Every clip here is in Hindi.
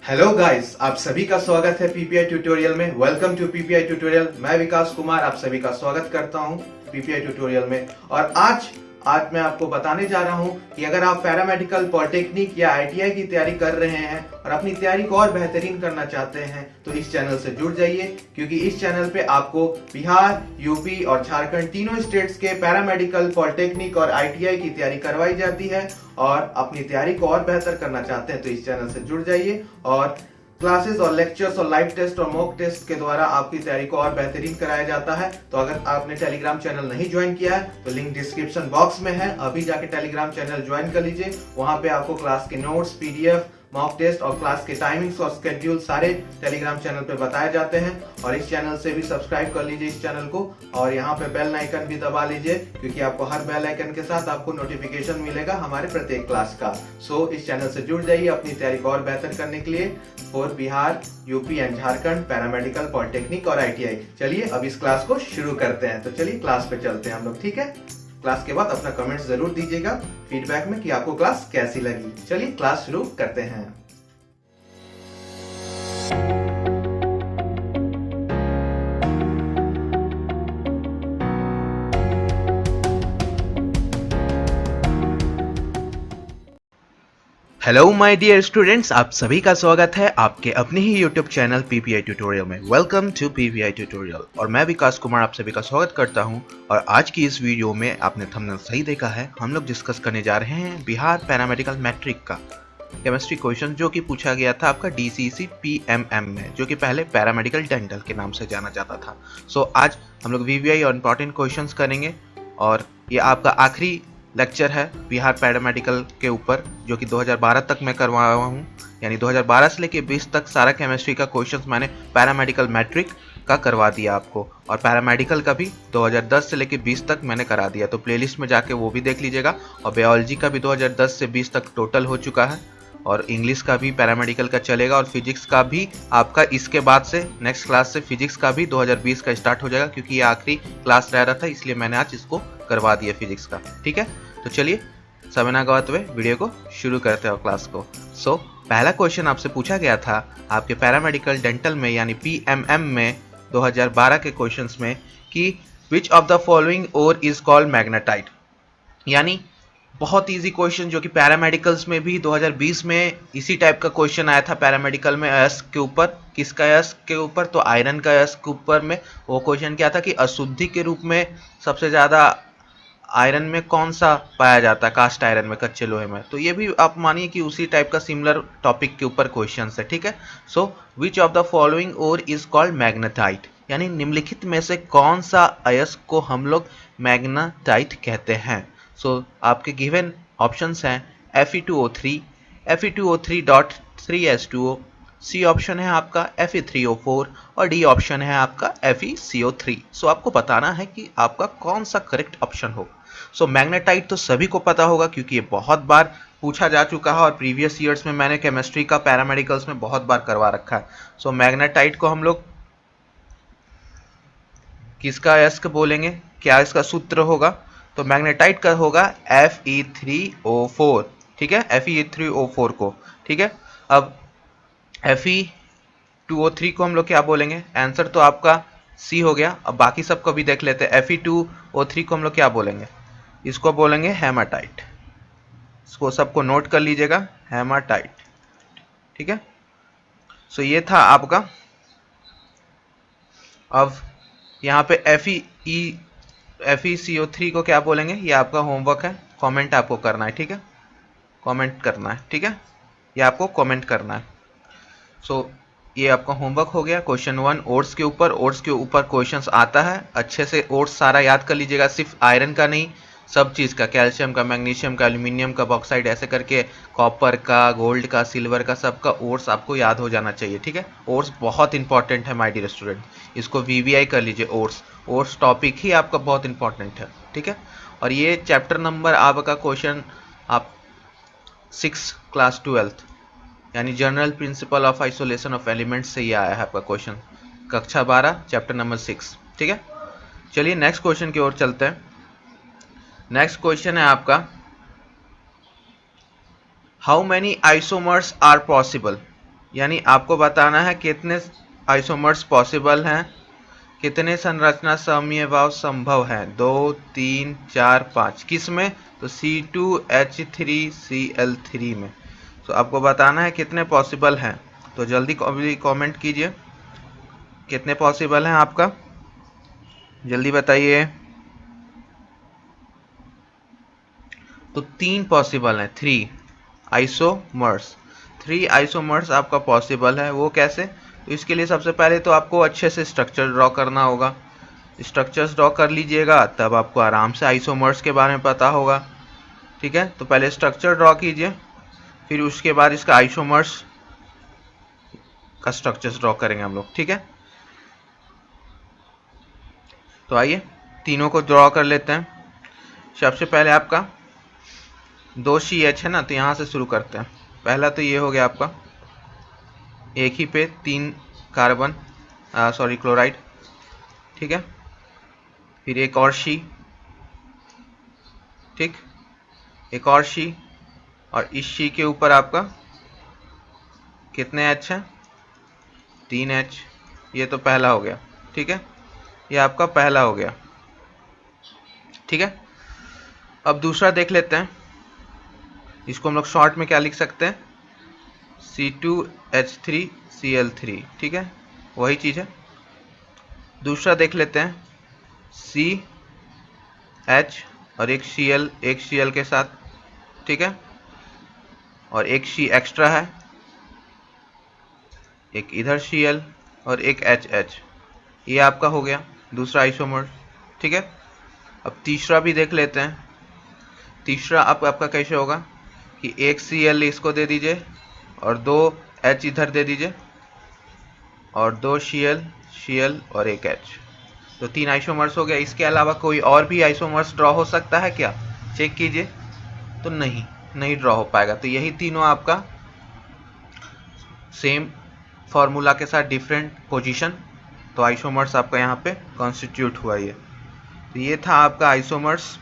हेलो गाइस, आप सभी का स्वागत है पीपीआई ट्यूटोरियल में। Welcome to PPI tutorial. मैं विकास कुमार आप सभी का स्वागत करता हूं पीपीआई ट्यूटोरियल में। और आज मैं आपको बताने जा रहा हूं कि अगर आप पैरामेडिकल, पॉलिटेक्निक या आईटीआई की तैयारी कर रहे हैं और अपनी तैयारी को और बेहतरीन करना चाहते हैं तो इस चैनल से जुड़ जाइए, क्योंकि इस चैनल पे आपको बिहार, यूपी और झारखंड तीनों स्टेट्स के पैरामेडिकल, पॉलिटेक्निक और आईटीआई की तैयारी करवाई जाती है। और अपनी तैयारी को और बेहतर करना चाहते हैं तो इस चैनल से जुड़ जाइए। और क्लासेस और लेक्चर्स और लाइव टेस्ट और मॉक टेस्ट के द्वारा आपकी तैयारी को और बेहतरीन कराया जाता है। तो अगर आपने टेलीग्राम चैनल नहीं ज्वाइन किया है तो लिंक डिस्क्रिप्शन बॉक्स में है, अभी जाके टेलीग्राम चैनल ज्वाइन कर लीजिए। वहां पे आपको क्लास के नोट्स, पीडीएफ, मॉक टेस्ट और क्लास के टाइमिंग्स और स्केड्यूल सारे टेलीग्राम चैनल पे बताए जाते हैं। और इस चैनल से भी सब्सक्राइब कर लीजिए इस चैनल को, और यहाँ पे बेल आइकन भी दबा लीजिए, क्योंकि आपको हर बेल आइकन के साथ आपको नोटिफिकेशन मिलेगा हमारे प्रत्येक क्लास का। सो इस चैनल से जुड़ जाइए अपनी तैयारी को और बेहतर करने के लिए for Bihar, UP and Jharkhand paramedical, polytechnic और आईटीआई। चलिए अब इस क्लास को शुरू करते हैं। तो चलिए क्लास पे चलते हैं हम लोग, ठीक है। क्लास के बाद अपना कमेंट्स जरूर दीजिएगा फीडबैक में कि आपको क्लास कैसी लगी। चलिए क्लास शुरू करते हैं। हेलो माय डियर स्टूडेंट्स, आप सभी का स्वागत है आपके अपने ही यूट्यूब चैनल पीपीआई ट्यूटोरियल में। Welcome to PPI tutorial. और मैं विकास कुमार आप सभी का स्वागत करता हूं। और आज की इस वीडियो में आपने थंबनेल सही देखा है, हम लोग डिस्कस करने जा रहे हैं बिहार पैरामेडिकल मैट्रिक का केमिस्ट्री क्वेश्चन, जो कि पूछा गया था आपका डीसीसी पीएमएम में, जो कि पहले पैरामेडिकल डेंटल के नाम से जाना जाता था। सो आज हम लोग वीवीआई और इंपॉर्टेंट क्वेश्चंस करेंगे। और ये आपका आखिरी लेक्चर है बिहार पैरामेडिकल के ऊपर, जो कि 2012 तक मैं करवाया हूँ। यानी 2012 से लेके 20 तक सारा केमिस्ट्री का क्वेश्चंस मैंने पैरामेडिकल मैट्रिक का करवा दिया आपको, और पैरामेडिकल का भी 2010 से लेके 20 तक मैंने करा दिया। तो प्लेलिस्ट में जाके वो भी देख लीजिएगा। और बायोलॉजी का भी 2010 से 20 तक टोटल हो चुका है, और इंग्लिश का भी पैरामेडिकल का चलेगा, और फिजिक्स का भी आपका इसके बाद से नेक्स्ट क्लास से फिजिक्स का भी 2020 का स्टार्ट हो जाएगा, क्योंकि ये आखिरी क्लास रह रहा था, इसलिए मैंने आज इसको करवा दिया फिजिक्स का, ठीक है। तो चलिए समय ना गवाते हुए वीडियो को शुरू करते हैं क्लास को। सो पहला क्वेश्चन आपसे पूछा गया था आपके पैरामेडिकल डेंटल में यानी पीएमएम में 2012 के क्वेश्चंस में कि which of the following ore is called magnetite. यानी बहुत इजी क्वेश्चन, जो कि पैरामेडिकल्स में भी 2020 में इसी टाइप का क्वेश्चन आया था। पैरामेडिकल में अयस्क के ऊपर, किसका अयस्क के ऊपर, तो आयरन का अयस्क के ऊपर में वो क्वेश्चन क्या था कि अशुद्धि के रूप में सबसे ज़्यादा आयरन में कौन सा पाया जाता है, कास्ट आयरन में, कच्चे लोहे में। तो ये भी आप मानिए कि उसी टाइप का सिमिलर टॉपिक के ऊपर क्वेश्चन है, ठीक है। So which of the following ore is called magnetite, यानी निम्नलिखित में से कौन सा अयस्क को हम लोग मैग्नेटाइट कहते हैं। सो आपके गिवन ऑप्शंस हैं Fe2O3, Fe2O3.3H2O, सी ऑप्शन है आपका Fe3O4, और डी ऑप्शन है आपका FeCO3। सो आपको बताना है कि आपका कौन सा करेक्ट ऑप्शन होगा। सो मैग्नेटाइट तो सभी को पता होगा, क्योंकि ये बहुत बार पूछा जा चुका है, और प्रीवियस ईयर्स में मैंने केमिस्ट्री का पैरामेडिकल्स में बहुत बार करवा रखा है। सो मैग्नेटाइट को हम लोग किसका अयस्क बोलेंगे, क्या इसका सूत्र होगा, तो मैग्नेटाइट का होगा Fe3O4, ठीक है, Fe3O4 को, ठीक है। अब Fe2O3 को हम लोग क्या बोलेंगे, आंसर तो आपका सी हो गया। अब बाकी सबको भी देख लेते हैं। Fe2O3 को हम लोग क्या बोलेंगे, इसको बोलेंगे हेमाटाइट। इसको सबको नोट कर लीजिएगा, हेमाटाइट, ठीक है। सो ये था आपका। अब यहाँ पे FeCO3 को क्या बोलेंगे, ये आपका होमवर्क है, कमेंट आपको करना है, ठीक है, कमेंट करना है, ठीक है, ये आपको कमेंट करना है। सो ये आपका होमवर्क हो गया। क्वेश्चन 1 ओट्स के ऊपर, ओट्स के ऊपर क्वेश्चंस आता है, अच्छे से ओट्स सारा याद कर लीजिएगा, सिर्फ आयरन का नहीं, सब चीज़ का, कैल्शियम का, मैग्नीशियम का, एल्यूमिनियम का, बॉक्साइड, ऐसे करके कॉपर का, गोल्ड का, सिल्वर का, सबका ओट्स आपको याद हो जाना चाहिए, ठीक है। ओट्स बहुत इंपॉर्टेंट है माय डियर स्टूडेंट, इसको वीवीआई कर लीजिए। ओट्स टॉपिक ही आपका बहुत इंपॉर्टेंट है, ठीक है। और ये चैप्टर नंबर आपका क्वेश्चन आप 6 क्लास 12 यानी general principle of isolation of elements से ये आया है आपका क्वेश्चन, कक्षा 12 चैप्टर नंबर 6, ठीक है। चलिए नेक्स्ट क्वेश्चन की ओर चलते हैं। नेक्स्ट क्वेश्चन है आपका, how many isomers are possible. यानी आपको बताना है कितने आइसोमर्स पॉसिबल हैं, कितने संरचना समविभाव संभव है, 2, 3, 4, 5। किस में? तो C2H3Cl3 में। तो आपको बताना है कितने पॉसिबल हैं। तो जल्दी कमेंट कीजिए कितने पॉसिबल हैं आपका, जल्दी बताइए। तो 3 पॉसिबल हैं, 3 आइसोमर्स। 3 आइसोमर्स आपका पॉसिबल है। वो कैसे? तो इसके लिए सबसे पहले तो आपको अच्छे से स्ट्रक्चर ड्रॉ करना होगा। स्ट्रक्चर्स ड्रॉ कर लीजिएगा तब आपको आराम से आइसोमर्स के बारे में पता होगा। ठीक है, तो पहले स्ट्रक्चर ड्रॉ कीजिए, फिर उसके बाद इसका आइसोमर्स का स्ट्रक्चर्स ड्रॉ करेंगे हम लोग। ठीक है, तो आइए तीनों को ड्रॉ कर लेते हैं। सबसे पहले आपका 2CH है ना, तो यहाँ से शुरू करते हैं। पहला तो ये हो गया आपका, एक ही पे 3 कार्बन, सॉरी क्लोराइड। ठीक है, फिर एक और सी, ठीक, एक और सी, और इस सी के ऊपर आपका कितने एच हैं? 3H। ये तो पहला हो गया। ठीक है, ये आपका पहला हो गया। ठीक है, अब दूसरा देख लेते हैं। इसको हम लोग शॉर्ट में क्या लिख सकते हैं? C2H3Cl3। ठीक है, वही चीज़ है। दूसरा देख लेते हैं, CH और एक Cl, एक Cl के साथ। ठीक है, और एक C एक्स्ट्रा है, एक इधर Cl और एक HH। ये आपका हो गया दूसरा आइसोमर। ठीक है, अब तीसरा भी देख लेते हैं। तीसरा आपका कैसे होगा कि एक Cl इसको दे दीजिए और 2 H इधर दे दीजिए, और 2 Cl और एक H। तो 3 आइसोमर्स हो गया। इसके अलावा कोई और भी आइसोमर्स ड्रॉ हो सकता है क्या? चेक कीजिए। तो नहीं ड्रॉ हो पाएगा। तो यही तीनों आपका सेम फॉर्मूला के साथ डिफरेंट पोजीशन, तो आइसोमर्स आपका यहाँ पे कॉन्स्टिट्यूट हुआ। ये तो ये था आपका आइसोमर्स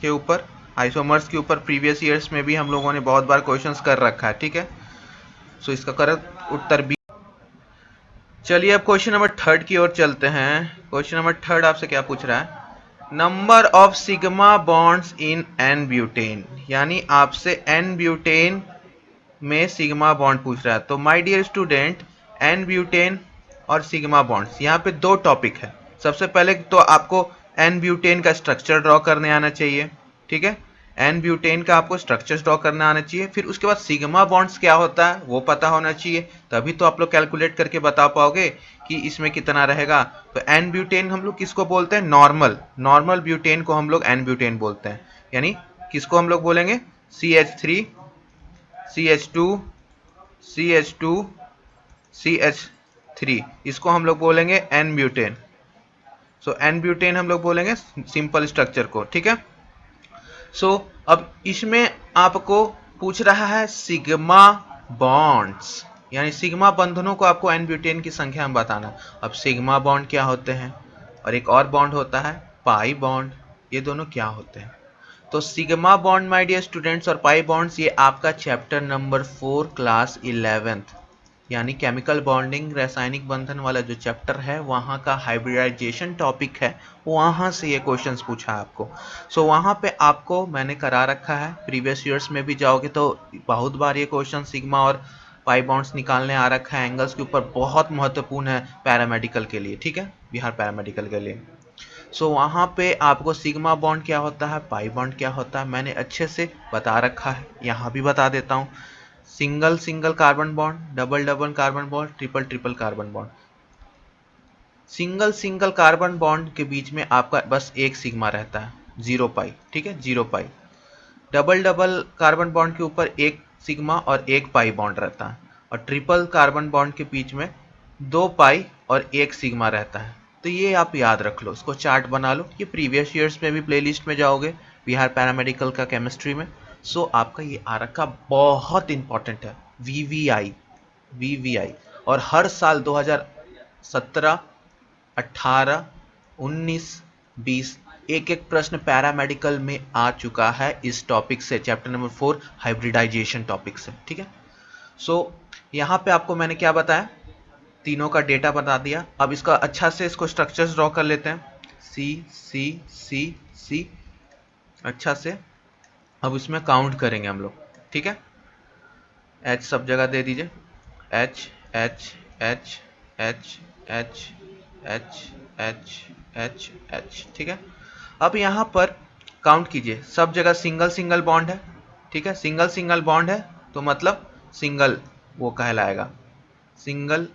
के ऊपर। आइसोमर्स के ऊपर प्रीवियस ईयर्स में भी हम लोगों ने बहुत बार क्वेश्चंस कर रखा है। ठीक है, सो इसका करेक्ट उत्तर बी। चलिए अब क्वेश्चन नंबर 3 की ओर चलते हैं। क्वेश्चन नंबर 3 आपसे क्या पूछ रहा है? Number of sigma bonds in n butane, यानी आपसे एन ब्यूटेन में सिग्मा बॉन्ड पूछ रहा है। तो my dear student, n butane और सिग्मा बॉन्ड्स, यहाँ पे 2 टॉपिक है। सबसे पहले तो आपको एन ब्यूटेन का स्ट्रक्चर ड्रॉ करने आना चाहिए। ठीक है, एन ब्यूटेन का आपको स्ट्रक्चर ड्रॉ करना आना चाहिए। फिर उसके बाद सिग्मा बॉन्ड्स क्या होता है वो पता होना चाहिए, तभी तो आप लोग कैलकुलेट करके बता पाओगे कि इसमें कितना रहेगा। तो एन ब्यूटेन हम लोग किसको बोलते हैं? नॉर्मल ब्यूटेन को हम लोग एन ब्यूटेन बोलते हैं। यानी किसको हम लोग बोलेंगे? CH3, CH2, CH2, CH3, इसको हम लोग बोलेंगे एन ब्यूटेन। सो एन ब्यूटेन हम लोग बोलेंगे सिंपल स्ट्रक्चर को। ठीक है, सो अब इसमें आपको पूछ रहा है सिग्मा बॉन्ड्स, यानी सिग्मा बंधनों को आपको एन ब्यूटेन की संख्या में बताना। अब सिग्मा बॉन्ड क्या होते हैं, और एक और बॉन्ड होता है पाई बॉन्ड, ये दोनों क्या होते हैं? तो sigma bond my dear students और पाई बॉन्ड्स, ये आपका चैप्टर नंबर 4 क्लास 11th, यानी केमिकल बॉन्डिंग, रासायनिक बंधन वाला जो चैप्टर है वहाँ का हाइब्रिडाइजेशन टॉपिक है, वहाँ से ये क्वेश्चंस पूछा है आपको। सो वहाँ पे आपको मैंने करा रखा है, प्रीवियस ईयर्स में भी जाओगे तो बहुत बार ये क्वेश्चन सिग्मा और पाई बॉन्ड्स निकालने आ रखा है। एंगल्स के ऊपर बहुत महत्वपूर्ण है पैरामेडिकल के लिए। ठीक है, बिहार पैरामेडिकल के लिए। सो वहाँ पे आपको सिग्मा बॉन्ड क्या होता है, पाई बॉन्ड क्या होता है, मैंने अच्छे से बता रखा है, यहाँ भी बता देता हूँ। Single single carbon bond, double double carbon bond, triple triple carbon bond. Single single carbon bond के बीच में आपका बस एक सिग्मा रहता है, 0 पाई। ठीक है, 0 पाई। डबल डबल कार्बन बॉन्ड के ऊपर एक सिग्मा और एक पाई बॉन्ड रहता है, और ट्रिपल कार्बन बॉन्ड के बीच में 2 पाई और एक सिग्मा रहता है। तो ये आप याद रख लो, इसको चार्ट बना लो। ये प्रीवियस ईयर्स में भी प्लेलिस्ट में जाओगे बिहार पैरामेडिकल का केमिस्ट्री में। सो आपका ये आ रखा बहुत इंपॉर्टेंट है, वीवीआई। और हर साल 2017, 18, 19, 20 एक एक प्रश्न पैरामेडिकल में आ चुका है इस टॉपिक से, चैप्टर नंबर 4 हाइब्रिडाइजेशन टॉपिक से। ठीक है, सो यहाँ पे आपको मैंने क्या बताया, तीनों का डेटा बता दिया। अब इसका अच्छा से इसको स्ट्रक्चर्स ड्रॉ कर लेते हैं, सी सी सी सी, अच्छा से। अब इसमें काउंट करेंगे हम लोग, ठीक है। एच सब जगह दे दीजिए, H H H H H H H H H, ठीक है। अब यहाँ पर काउंट कीजिए, सब जगह सिंगल सिंगल बॉन्ड है, ठीक है। सिंगल सिंगल बॉन्ड है तो मतलब सिंगल वो कहलाएगा, सिंगल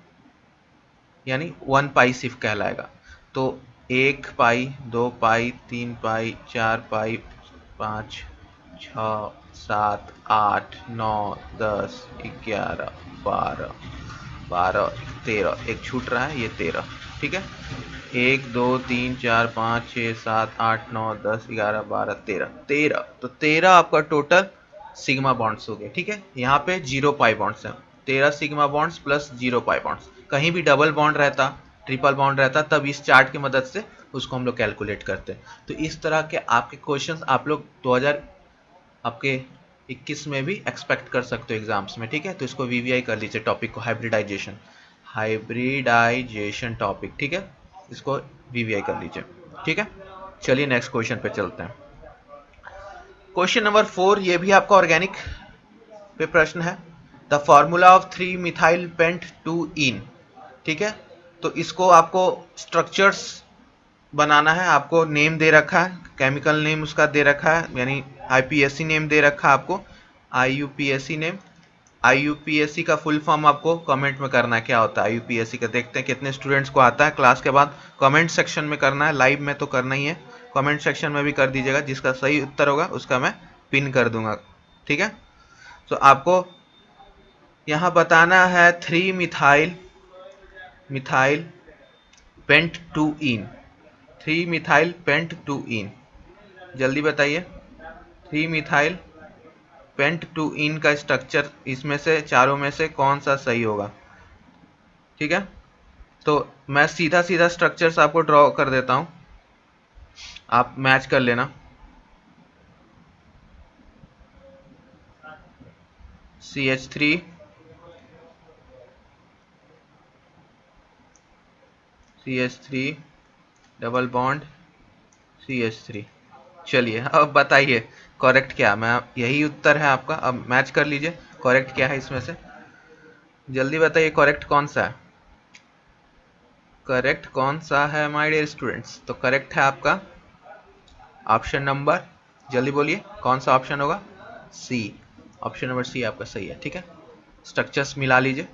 यानी 1 पाई सिर्फ कहलाएगा। तो 1 पाई, 2 पाई, 3 पाई, 4 पाई, 5, 6, 7, 8, 9, 10, 11, 12, 13, एक छूट रहा है, ये 13, ठीक है। 1 2 3 4 5 6 7 8 9 10 11 12 13, तो 13 आपका टोटल सिग्मा बॉन्ड्स हो गए, ठीक है। यहाँ पे 0 पाई बॉन्ड्स हैं, 13 sigma bonds plus 0 pi bonds. कहीं भी डबल बॉन्ड रहता, ट्रिपल बॉन्ड रहता, तब इस चार्ट की मदद से उसको हम लोग कैलकुलेट करते हैं। तो इस तरह के आपके क्वेश्चंस आप लोग 2000 आपके 21 में भी एक्सपेक्ट कर सकते हो एग्जाम्स में, ठीक है। तो इसको वीवीआई कर लीजिए, टॉपिक को हाइब्रिडाइजेशन, हाइब्रिडाइजेशन टॉपिक, ठीक है। इसको वीवीआई कर लीजिए, ठीक है। चलिए नेक्स्ट क्वेश्चन पे चलते हैं। क्वेश्चन नंबर 4, ये भी आपका ऑर्गेनिक पे प्रश्न है। The formula of 3 methyl paint 2 इन, ठीक है। तो इसको आपको स्ट्रक्चर्स बनाना है, आपको नेम दे रखा है, केमिकल नेम उसका दे रखा है, यानी आईपीएससी नेम दे रखा है आपको, आईयूपीएससी नेम। आईयूपीएससी का फुल फॉर्म आपको कमेंट में करना है क्या होता है आईयूपीएससी का। देखते हैं कितने स्टूडेंट्स को आता है, क्लास के बाद कमेंट सेक्शन में करना है, लाइव में तो करना ही है, कमेंट सेक्शन में भी कर दीजिएगा। जिसका सही उत्तर होगा उसका मैं पिन कर दूंगा, ठीक है। तो आपको यहाँ बताना है 3 मिथाइल मिथाइल पेंट 2 इन, 3 मिथाइल पेंट 2 इन, जल्दी बताइए। 3 मिथाइल पेंट 2 इन का स्ट्रक्चर इसमें से चारों में से कौन सा सही होगा, ठीक है। तो मैं सीधा सीधा स्ट्रक्चर्स आपको ड्रॉ कर देता हूं, आप मैच कर लेना। CH3, CH3 double bond CH3। चलिए अब बताइए करेक्ट क्या, मैं यही उत्तर है आपका। अब मैच कर लीजिए करेक्ट क्या है इसमें से, जल्दी बताइए करेक्ट कौन सा है, करेक्ट कौन सा है माय डियर स्टूडेंट्स। तो करेक्ट है आपका ऑप्शन नंबर, जल्दी बोलिए कौन सा ऑप्शन होगा, सी। ऑप्शन नंबर सी आपका सही है, ठीक है। स्ट्रक्चर्स मिला लीजिए,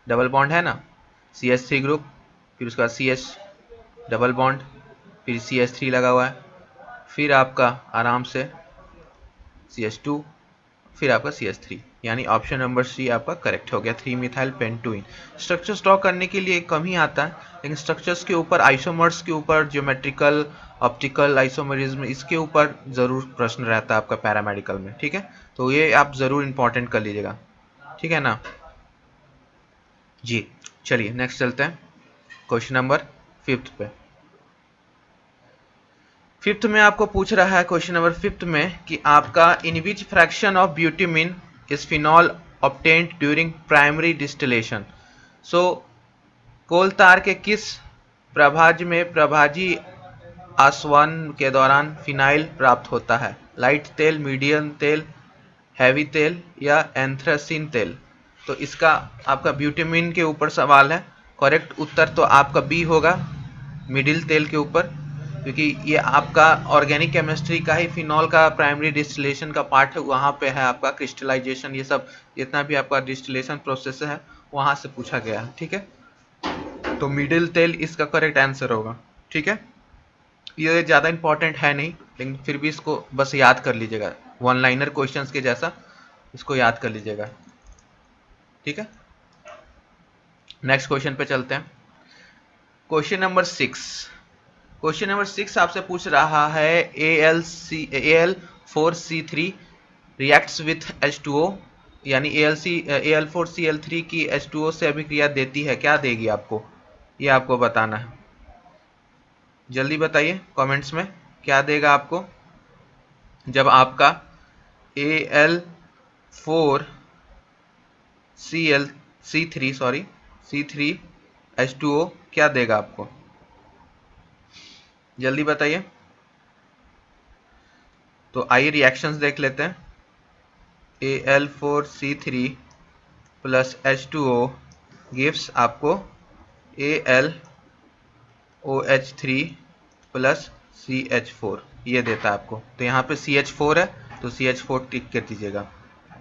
डबल बॉन्ड है ना, CH3 ग्रुप, फिर उसके बाद CH डबल बॉन्ड, फिर CH3 लगा हुआ है, फिर आपका आराम से CH2, फिर आपका CH3, यानी ऑप्शन नंबर सी आपका करेक्ट हो गया, 3 मिथाइल पेंटुइन। स्ट्रक्चर्स ड्रॉ करने के लिए कम ही आता है, लेकिन स्ट्रक्चर्स के ऊपर, आइसोमर्स के ऊपर, ज्योमेट्रिकल ऑप्टिकल आइसोमरिज्म, इसके ऊपर जरूर प्रश्न रहता है आपका पैरामेडिकल में, ठीक है। तो ये आप जरूर इंपॉर्टेंट कर लीजिएगा, ठीक है ना जी। चलिए नेक्स्ट चलते हैं क्वेश्चन नंबर 5 पे। 5th में आपको पूछ रहा है, क्वेश्चन नंबर 5 में कि आपका in which fraction of bitumen is phenol obtained during primary distillation. So coal tar के किस प्रभाज में प्रभाजी आसवन के दौरान फिनाइल प्राप्त होता है, लाइट तेल, मीडियम तेल, हैवी तेल या एंथ्रासिन तेल। तो इसका आपका ब्यूटामिन के ऊपर सवाल है, करेक्ट उत्तर तो आपका बी होगा, मिडिल तेल के ऊपर, क्योंकि ये आपका ऑर्गेनिक केमिस्ट्री का ही फिनॉल का प्राइमरी डिस्टिलेशन का पार्ट है, वहाँ पे है आपका क्रिस्टलाइजेशन, ये सब जितना भी आपका डिस्टिलेशन प्रोसेस है वहाँ से पूछा गया है, ठीक है। तो मिडिल तेल इसका करेक्ट आंसर होगा, ठीक है। ये ज़्यादा इंपॉर्टेंट है नहीं, लेकिन फिर भी इसको बस याद कर लीजिएगा, वन लाइनर क्वेश्चंस के जैसा इसको याद कर लीजिएगा, ठीक है। नेक्स्ट क्वेश्चन पे चलते हैं। क्वेश्चन नंबर 6, क्वेश्चन नंबर 6 आपसे पूछ रहा है Al4C3 रिएक्ट्स विथ H2O, यानी Al4Cl3 की H2O से अभिक्रिया देती है, क्या देगी आपको, ये आपको बताना है। जल्दी बताइए कमेंट्स में क्या देगा आपको जब आपका Al4Cl C3 सॉरी C3H2O क्या देगा आपको, जल्दी बताइए। तो आइए रिएक्शंस देख लेते हैं। Al4C3 प्लस H2O गिव्स आपको AlOH3 प्लस CH4, ये देता है आपको। तो यहाँ पे CH4 है तो CH4 टिक कर दीजिएगा।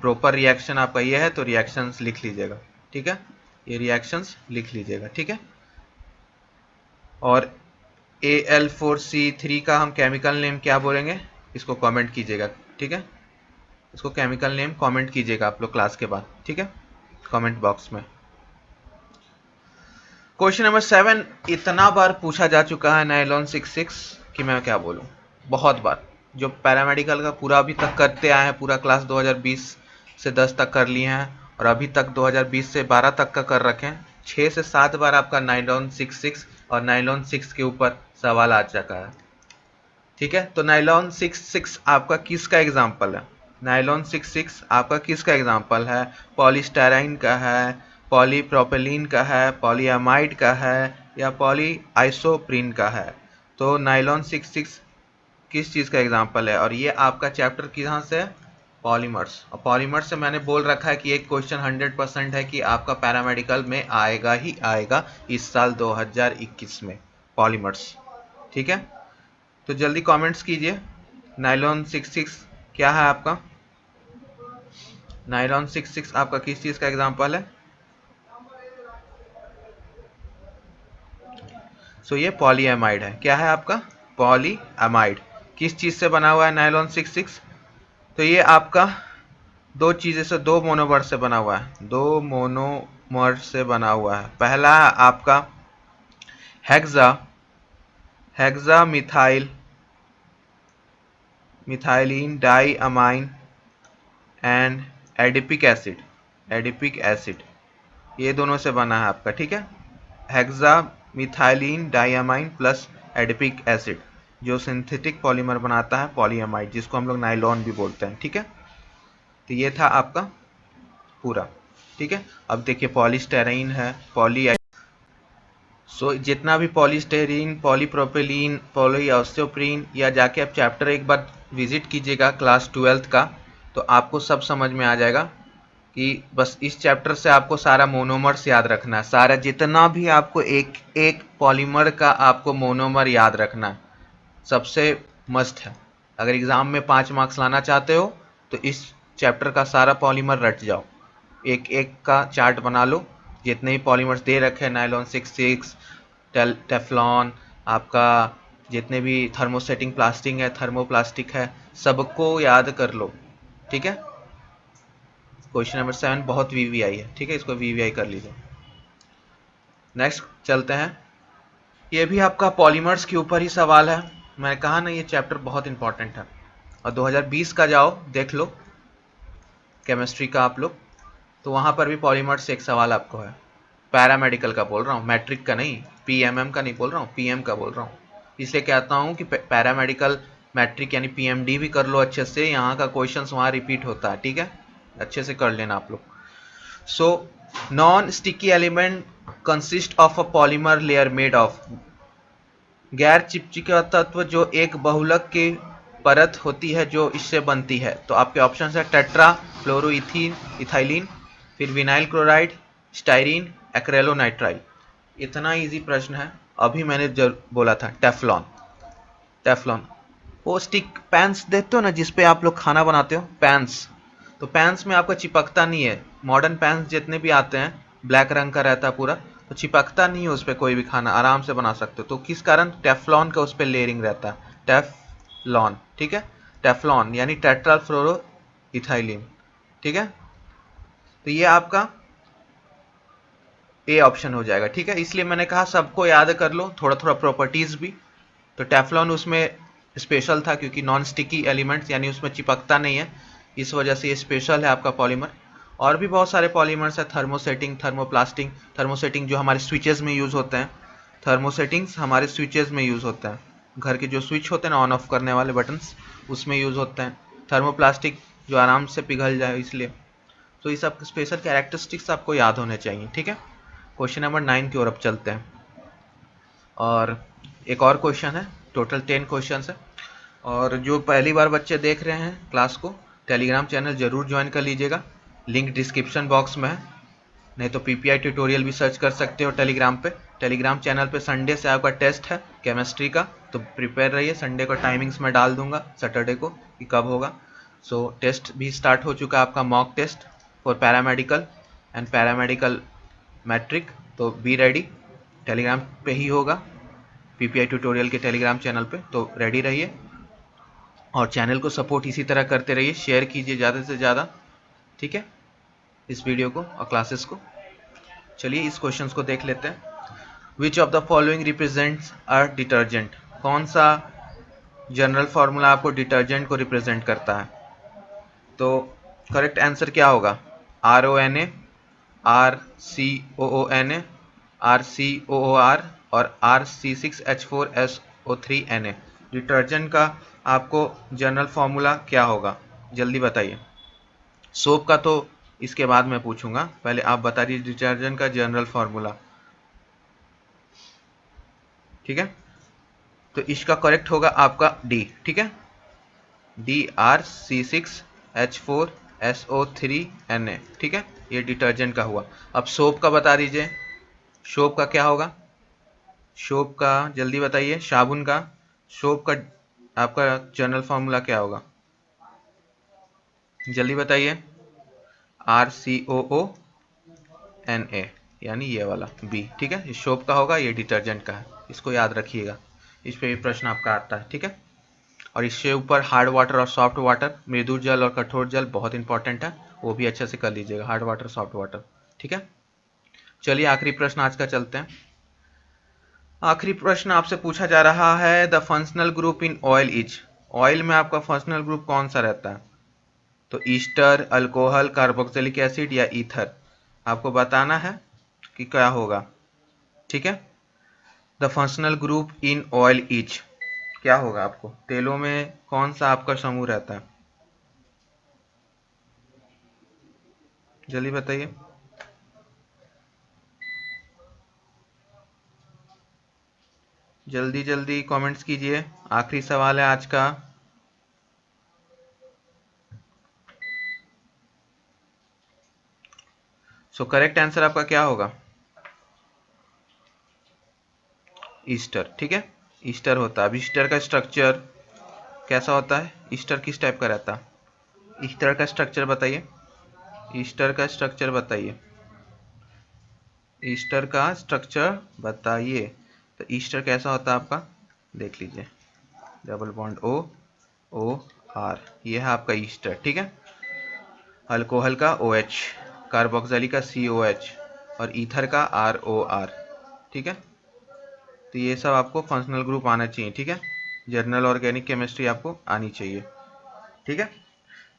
प्रॉपर रिएक्शन आपका ये है तो रिएक्शंस लिख लीजिएगा, ठीक है, ये रिएक्शंस लिख लीजिएगा, ठीक है। और Al4C3 का हम केमिकल नेम क्या बोलेंगे, इसको कमेंट कीजिएगा, ठीक है। इसको केमिकल नेम कमेंट कीजिएगा आप लोग क्लास के बाद, ठीक है, कमेंट बॉक्स में। क्वेश्चन नंबर 7 इतना बार पूछा जा चुका है नायलॉन 66 कि मैं क्या बोलूं, बहुत बार। जो पैरामेडिकल का पूरा अभी तक करते आए हैं, पूरा क्लास 2020 से 10 तक कर लिए हैं और अभी तक 2020 से 12 तक का कर रखे हैं। 6 से 7 बार आपका नायलॉन 66 और नायलॉन 6 के ऊपर सवाल आ चुका है, ठीक है। तो नायलॉन 66 आपका किसका एग्जाम्पल है, नायलॉन 66 आपका किसका एग्जाम्पल है, पॉलीस्टाइरीन का है, पॉलीप्रोपिलीन का है, पॉलीअमाइड का है या पॉलीआइसोप्रीन का है। तो नायलॉन 66 किस चीज़ का एग्जाम्पल है, और ये आपका चैप्टर कहाँ से है, पॉलीमर्स। और पॉलीमर्स से मैंने बोल रखा है कि एक क्वेश्चन 100% है कि आपका पैरामेडिकल में आएगा ही आएगा इस साल 2021 में, पॉलीमर्स, ठीक है। तो जल्दी कमेंट्स कीजिए, नायलॉन 66 क्या है आपका, नायलॉन 66 आपका किस चीज़ का एग्जाम्पल है। सो ये पॉलीएमाइड है, क्या है आपका, पॉलीएमाइड। किस चीज़ से बना हुआ है नायलॉन 66, तो ये आपका दो चीज़ें से, दो मोनोमर से बना हुआ है, दो मोनोमर से बना हुआ है। पहला है आपका hexa methylene diamine and adipic acid, ये दोनों से बना है आपका, ठीक है। Hexa methylene diamine plus adipic acid जो सिंथेटिक पॉलीमर बनाता है पॉलीएमाइड, जिसको हम लोग नायलॉन भी बोलते हैं, ठीक है। तो ये था आपका पूरा, ठीक है। अब देखिए पॉलीस्टाइरीन है, जितना भी पॉलीस्टाइरीन, पॉलीप्रोपिलीन, पॉलीआइसोप्रीन, या जाके आप चैप्टर एक बार विजिट कीजिएगा क्लास 12th का, तो आपको सब समझ में आ जाएगा कि बस इस चैप्टर से आपको सारा मोनोमर्स याद रखना है, सारा जितना भी आपको एक एक पॉलीमर का आपको मोनोमर याद रखना है, सबसे मस्ट है। अगर एग्ज़ाम में 5 मार्क्स लाना चाहते हो तो इस चैप्टर का सारा पॉलीमर रट जाओ, एक एक का चार्ट बना लो, जितने ही पॉलीमर्स दे रखे हैं, नायलॉन 66, टेफ्लॉन, आपका जितने भी थर्मोसेटिंग प्लास्टिक है, थर्मोप्लास्टिक है, सबको याद कर लो, ठीक है। क्वेश्चन नंबर 7 बहुत वीवीआई है, ठीक है, इसको वीवीआई कर लीजिए। नेक्स्ट चलते हैं, ये भी आपका पॉलीमर्स के ऊपर ही सवाल है। मैंने कहा ना ये चैप्टर बहुत इंपॉर्टेंट है, और 2020 का जाओ देख लो केमिस्ट्री का आप लोग, तो वहाँ पर भी पॉलीमर्स से एक सवाल आपको है। पैरामेडिकल का बोल रहा हूँ, मैट्रिक का नहीं, पीएमएम का नहीं बोल रहा हूँ, पीएम का बोल रहा हूँ। इसलिए कहता हूँ कि पैरामेडिकल मैट्रिक यानी पीएमडी भी कर लो अच्छे से, यहाँ का क्वेश्चंस वहाँ रिपीट होता है, ठीक है, अच्छे से कर लेना आप लोग। So non sticky element consist of a polymer layer made of, गैर चिपचिपा तत्व जो एक बहुलक की परत होती है जो इससे बनती है। तो आपके ऑप्शन है टेट्रा फ्लोरोइथीन इथाइलिन, फिर विनाइल क्लोराइड, स्टाइरीन, एक्रेलोनाइट्राइल। इतना इजी प्रश्न है। अभी मैंने जो बोला था टेफ्लॉन, वो स्टिक पैंस देखते हो ना जिसपे आप लोग खाना बनाते हो, पैंस, तो पैंस में आपका चिपकता नहीं है। मॉडर्न पैंस जितने भी आते हैं ब्लैक रंग का रहता है पूरा, तो चिपकता नहीं है उस पर, कोई भी खाना आराम से बना सकते हो। तो किस कारण, टेफ्लॉन का उस पर लेयरिंग रहता है, टेफ्लॉन, ठीक है, टेफ्लॉन यानी टेट्रा फ्लोरो इथाइलिन, ठीक है। तो ये आपका ए ऑप्शन हो जाएगा, ठीक है। इसलिए मैंने कहा सबको याद कर लो, थोड़ा थोड़ा प्रॉपर्टीज भी। तो टेफ्लॉन उसमें स्पेशल था क्योंकि नॉन स्टिकी एलिमेंट्स यानी उसमें चिपकता नहीं है, इस वजह से ये स्पेशल है आपका पॉलीमर। और भी बहुत सारे पॉलीमर्स है, थर्मोसेटिंग, थर्मोप्लास्टिक, थर्मोसेटिंग जो हमारे स्विचेस में यूज़ होते हैं, थर्मोसेटिंग्स हमारे स्विचेस में यूज़ होते हैं, घर के जो स्विच होते हैं ना ऑन ऑफ करने वाले बटन्स, उसमें यूज़ होते हैं। थर्मोप्लास्टिक जो आराम से पिघल जाए इसलिए। तो ये सब स्पेशल कैरेक्टरिस्टिक्स आपको याद होने चाहिए, ठीक है। क्वेश्चन नंबर 9 की ओर अब चलते हैं, और एक और क्वेश्चन है, टोटल 10 क्वेश्चन है। और जो पहली बार बच्चे देख रहे हैं क्लास को, टेलीग्राम चैनल ज़रूर ज्वाइन कर लीजिएगा, लिंक डिस्क्रिप्शन बॉक्स में है, नहीं तो पीपीआई ट्यूटोरियल भी सर्च कर सकते हो टेलीग्राम पे। टेलीग्राम चैनल पे संडे से आपका टेस्ट है केमिस्ट्री का, तो प्रिपेयर रहिए। संडे को टाइमिंग्स में डाल दूंगा, सैटरडे को कि कब होगा। सो टेस्ट भी स्टार्ट हो चुका है आपका, mock test for paramedical and paramedical matric, तो बी रेडी। टेलीग्राम पे ही होगा, पीपीआई ट्यूटोरियल के टेलीग्राम चैनल पे, तो रेडी रहिए। और चैनल को सपोर्ट इसी तरह करते रहिए, शेयर कीजिए ज़्यादा से ज़्यादा, ठीक है, इस वीडियो को और क्लासेस को। चलिए इस क्वेश्चंस को देख लेते हैं। Which of the following represents a detergent? कौन सा जनरल फार्मूला आपको डिटर्जेंट को रिप्रेजेंट करता है? तो करेक्ट आंसर क्या होगा? R O N A, R C O O N A, R C O O R और RC6H4SO3Na। डिटर्जेंट का आपको जनरल फार्मूला क्या होगा, जल्दी बताइए। सोप का तो इसके बाद मैं पूछूंगा, पहले आप बता दीजिए डिटर्जेंट का जनरल फार्मूला, ठीक है। तो इसका करेक्ट होगा आपका डी, ठीक है, DRC6H4SO3Na, ठीक है, ये डिटर्जेंट का हुआ। अब सोप का बता दीजिए, सोप का क्या होगा? सोप का जल्दी बताइए, साबुन का, सोप का आपका जनरल फार्मूला क्या होगा, जल्दी बताइए। RCOONA, यानी ये वाला बी, ठीक है, ये सोप का होगा, ये डिटर्जेंट का है, इसको याद रखिएगा, इस पे भी प्रश्न आपका आता है, ठीक है। और इससे ऊपर हार्ड वाटर और सॉफ्ट वाटर, मृदु जल और कठोर जल बहुत इंपॉर्टेंट है, वो भी अच्छे से कर लीजिएगा, हार्ड वाटर सॉफ्ट वाटर, ठीक है। चलिए आखिरी प्रश्न आज का चलते हैं। आखिरी प्रश्न आपसे पूछा जा रहा है, the functional group in oil is? Oil में आपका फंक्शनल ग्रुप कौन सा रहता है? तो ईस्टर, अल्कोहल, कार्बोक्सिलिक एसिड या ईथर, आपको बताना है कि क्या होगा, ठीक है। The functional group in oil is क्या होगा? आपको तेलों में कौन सा आपका समूह रहता है, जल्दी बताइए। जल्दी जल्दी कमेंट्स कीजिए, आखिरी सवाल है आज का। सो करेक्ट आंसर आपका क्या होगा? ईस्टर, ठीक है, ईस्टर होता है। अब ईस्टर का स्ट्रक्चर कैसा होता है? ईस्टर किस टाइप का रहता है? ईस्टर का स्ट्रक्चर बताइए, ईस्टर का स्ट्रक्चर बताइए, ईस्टर का स्ट्रक्चर बताइए। तो ईस्टर कैसा होता है आपका, देख लीजिए, double bond O O R, ये है आपका ईस्टर, ठीक है। अल्कोहल का OH, कार्बोक्सिलिक का COH और ईथर का ROR, ठीक है। तो ये सब आपको फंक्शनल ग्रुप आना चाहिए, ठीक है। जर्नल ऑर्गेनिक केमिस्ट्री आपको आनी चाहिए, ठीक है।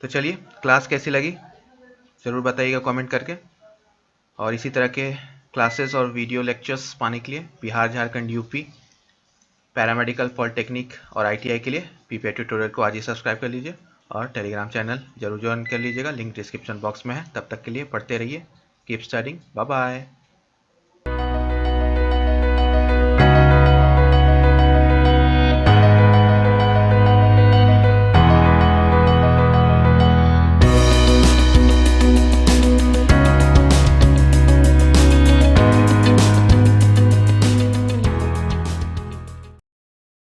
तो चलिए, क्लास कैसी लगी ज़रूर बताइएगा कमेंट करके, और इसी तरह के क्लासेस और वीडियो लेक्चर्स पाने के लिए Bihar, Jharkhand, UP, paramedical, polytechnic और ITI के लिए पीपीआई ट्यूटोरियल को आज ही सब्सक्राइब कर लीजिए, और टेलीग्राम चैनल जरूर ज्वाइन कर लीजिएगा, लिंक डिस्क्रिप्शन बॉक्स में है। तब तक के लिए पढ़ते रहिए, कीप स्टडिंग, बाय बाय।